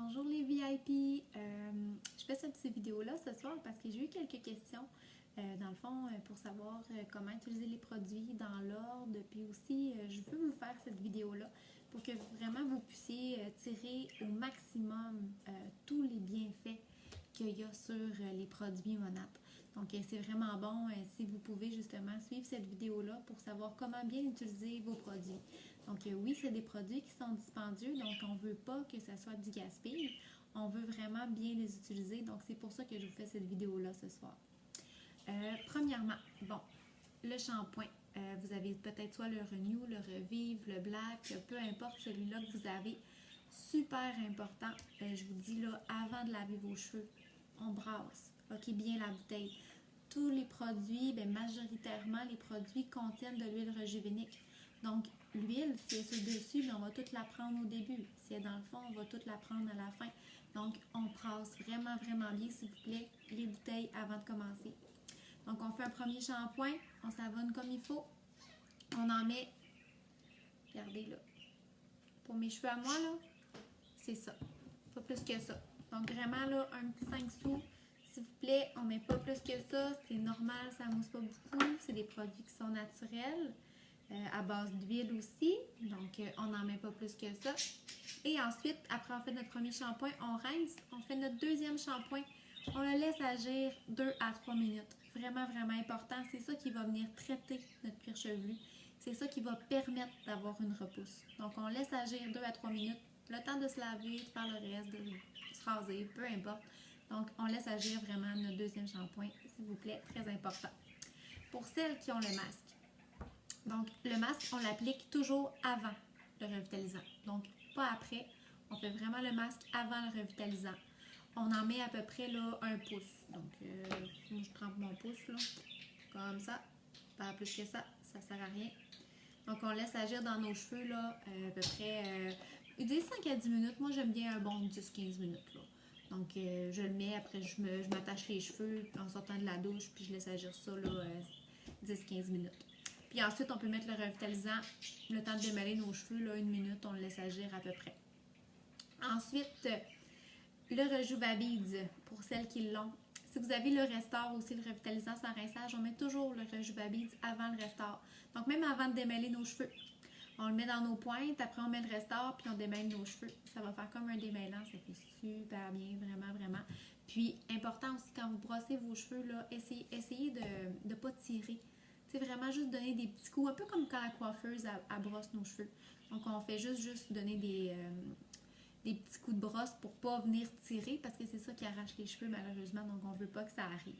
Bonjour les VIP! Je fais cette petite vidéo-là ce soir parce que j'ai eu quelques questions, dans le fond, pour savoir comment utiliser les produits dans l'ordre. Puis aussi, je veux vous faire cette vidéo-là pour que vraiment vous puissiez tirer au maximum tous les bienfaits qu'il y a sur les produits Monat. Donc, c'est vraiment bon si vous pouvez justement suivre cette vidéo-là pour savoir comment bien utiliser vos produits. Donc, oui, c'est des produits qui sont dispendieux, donc on ne veut pas que ça soit du gaspillage. On veut vraiment bien les utiliser, donc c'est pour ça que je vous fais cette vidéo-là ce soir. Premièrement, bon, le shampoing. Vous avez peut-être soit le Renew, le Revive, le Black, peu importe celui-là que vous avez. Super important, je vous dis là, avant de laver vos cheveux, on brasse, ok, bien la bouteille. Tous les produits, bien, majoritairement, les produits contiennent de l'huile rejuvenique. Donc, l'huile, si elle est sur le dessus, bien, on va toute la prendre au début. Si elle est dans le fond, on va toute la prendre à la fin. Donc, on brasse vraiment, vraiment bien, s'il vous plaît, les bouteilles avant de commencer. Donc, on fait un premier shampoing, on savonne comme il faut. On en met, regardez là, pour mes cheveux à moi, là, c'est ça, pas plus que ça. Donc, vraiment, là, un petit 5 sous, s'il vous plaît, on met pas plus que ça, c'est normal, ça mousse pas beaucoup, c'est des produits qui sont naturels, à base d'huile aussi, donc on n'en met pas plus que ça. Et ensuite, après on fait notre premier shampoing, on rince, on fait notre deuxième shampoing, on le laisse agir 2 à 3 minutes. Vraiment, vraiment important, c'est ça qui va venir traiter notre cuir chevelu, c'est ça qui va permettre d'avoir une repousse. Donc, on laisse agir 2 à 3 minutes, le temps de se laver, de faire le reste, de se raser, peu importe. Donc, on laisse agir vraiment notre deuxième shampoing, s'il vous plaît, très important. Pour celles qui ont le masque, donc le masque, on l'applique toujours avant le revitalisant. Donc, pas après. On fait vraiment le masque avant le revitalisant. On en met à peu près là, 1 pouce. Donc, moi, je trempe mon pouce, là, comme ça. Pas plus que ça, ça sert à rien. Donc, on laisse agir dans nos cheveux, là, à peu près, ils disent 5 à 10 minutes. Moi, j'aime bien un bon 10-15 minutes, là. Donc, je le mets, après, je m'attache les cheveux en sortant de la douche, puis je laisse agir ça, là, 10-15 minutes. Puis ensuite, on peut mettre le revitalisant, le temps de démêler nos cheveux, là, 1 minute, on le laisse agir à peu près. Ensuite, le Rejuva-Beads, pour celles qui l'ont. Si vous avez le Restore aussi, le revitalisant sans rinçage, on met toujours le Rejuva-Beads avant le Restore. Donc, même avant de démêler nos cheveux. On le met dans nos pointes, après on met le Restore, puis on démêle nos cheveux. Ça va faire comme un démêlant, ça fait super bien, vraiment, vraiment. Puis, important aussi, quand vous brossez vos cheveux, là, essayez de ne pas tirer. C'est vraiment juste donner des petits coups, un peu comme quand la coiffeuse elle brosse nos cheveux. Donc, on fait juste donner des petits coups de brosse pour ne pas venir tirer, parce que c'est ça qui arrache les cheveux, malheureusement. Donc, on ne veut pas que ça arrive.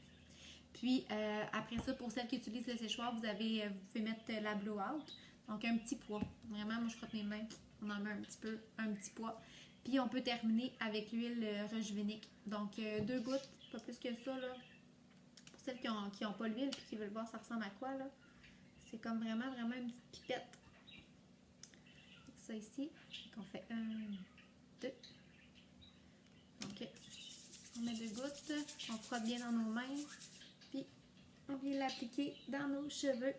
Puis, après ça, pour celles qui utilisent le séchoir, vous pouvez mettre la blowout. Donc, un petit poids. Vraiment, moi, je frotte mes mains. On en met un petit peu, un petit poids. Puis, on peut terminer avec l'huile rejuvenique. Donc, 2 gouttes, pas plus que ça, là. Pour celles qui ont pas l'huile et qui veulent voir ça ressemble à quoi, là. C'est comme vraiment, vraiment une petite pipette. Ça ici. Donc, on fait 1, 2. Donc, on met 2 gouttes. On frotte bien dans nos mains. Puis, on vient l'appliquer dans nos cheveux.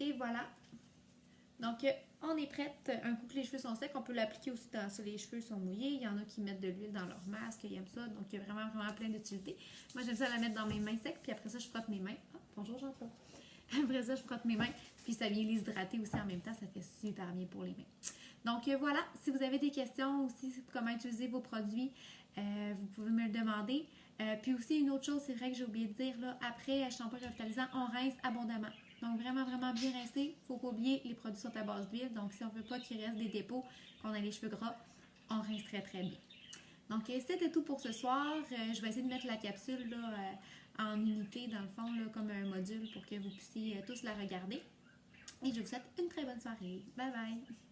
Et voilà. Donc, on est prête. Un coup que les cheveux sont secs, on peut l'appliquer aussi si les cheveux sont mouillés. Il y en a qui mettent de l'huile dans leur masque, ils aiment ça. Donc, il y a vraiment, vraiment plein d'utilités. Moi, j'aime ça la mettre dans mes mains secs, puis après ça, je frotte mes mains. Ah, bonjour Jean-Paul. Après ça, je frotte mes mains, puis ça vient les hydrater aussi en même temps. Ça fait super bien pour les mains. Donc, voilà. Si vous avez des questions aussi, comment utiliser vos produits, vous pouvez me le demander. Puis aussi, une autre chose, c'est vrai que j'ai oublié de dire, là, après shampoing revitalisant, on rince abondamment. Donc, vraiment, vraiment bien rincé. Il ne faut pas oublier, les produits sont à base d'huile. Donc, si on ne veut pas qu'il reste des dépôts, qu'on a les cheveux gras, on rince très, très bien. Donc, c'était tout pour ce soir. Je vais essayer de mettre la capsule là, en unité, dans le fond, là, comme un module pour que vous puissiez tous la regarder. Et je vous souhaite une très bonne soirée. Bye bye!